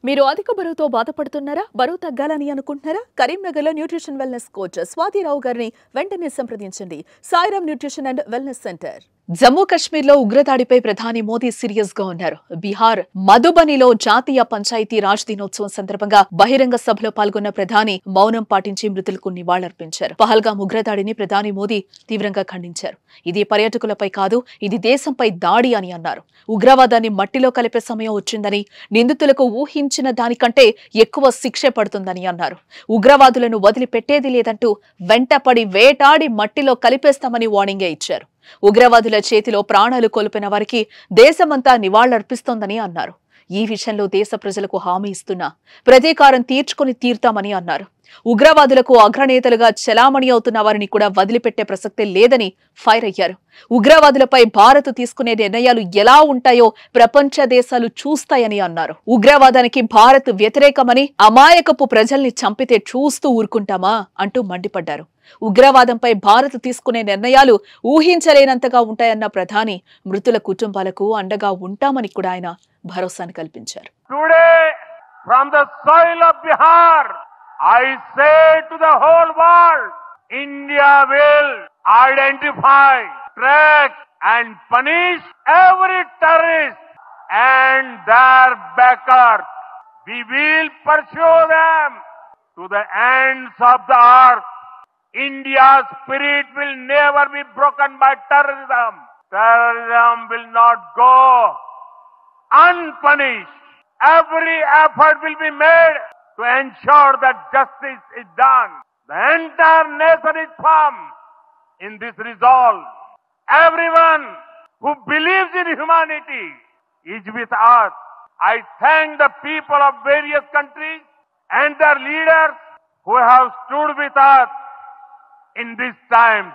మీరు అధిక బరువుతో బాధపడుతున్నారా? బరువు తగ్గాలని అనుకుంటున్నారా? కరీంనగర్లో న్యూట్రిషన్ వెల్నెస్ కోచ్ స్వాతిరావు గారిని వెంటనే సంప్రదించండి. Sairam nutrition and wellness centre. Jammu కశ్మీర్లో ఉగ్రదాడిపై ప్రధాని మోదీ సీరియస్ గా ఉన్నారు. బీహార్ మధుబనిలో జాతీయ పంచాయతీ రాజ్ దినోత్సవం సందర్భంగా బహిరంగ సభలో పాల్గొన్న ప్రధాని మౌనం పాటించి మృతులకు నివాళులర్పించారు. పహల్గాం ఉగ్రదాడిని ప్రధాని మోదీ తీవ్రంగా ఖండించారు. ఇది పర్యాటకులపై కాదు, ఇది దేశంపై దాడి అని అన్నారు. ఉగ్రవాదాన్ని మట్టిలో కలిపే సమయం వచ్చిందని, నిందితులకు ఊహించిన దానికంటే ఎక్కువ శిక్ష పడుతుందని అన్నారు. ఉగ్రవాదులను వదిలిపెట్టేది లేదంటూ వెంటపడి వేటాడి మట్టిలో కలిపేస్తామని వార్నింగే ఇచ్చారు. ఉగ్రవాదుల చేతిలో ప్రాణాలు కోల్పోయిన వారికి దేశమంతా నివాళులర్పిస్తోందని అన్నారు. ఈ విషయంలో దేశ ప్రజలకు హామీ ఇస్తున్నా ప్రతీకారం తీర్చుకుని తీర్తామని అన్నారు. ఉగ్రవాదులకు అగ్రనేతలుగా చెలామణి అవుతున్న వారిని కూడా వదిలిపెట్టే ప్రసక్తే లేదని ఫైర్ అయ్యారు. ఉగ్రవాదులపై భారత్ తీసుకునే నిర్ణయాలు ఎలా ఉంటాయో ప్రపంచ దేశాలు చూస్తాయని అన్నారు. ఉగ్రవాదానికి భారత్ వ్యతిరేకమని, అమాయకపు ప్రజల్ని చంపితే చూస్తూ ఊరుకుంటామా అంటూ మండిపడ్డారు. ఉగ్రవాదంపై భారత్ తీసుకునే నిర్ణయాలు ఊహించలేనంతగా ఉంటాయన్న ప్రధాని మృతుల కుటుంబాలకు అండగా ఉంటామని కూడా ఆయన భరోసాను కల్పించారు. I say to the whole world, India will identify, track and punish every terrorist and their backers. We will pursue them to the ends of the earth. India's spirit will never be broken by terrorism. Terrorism will not go unpunished. Every effort will be made to ensure that justice is done. The entire nation is firm in this resolve. Everyone who believes in humanity is with us. I thank the people of various countries and their leaders who have stood with us in these times.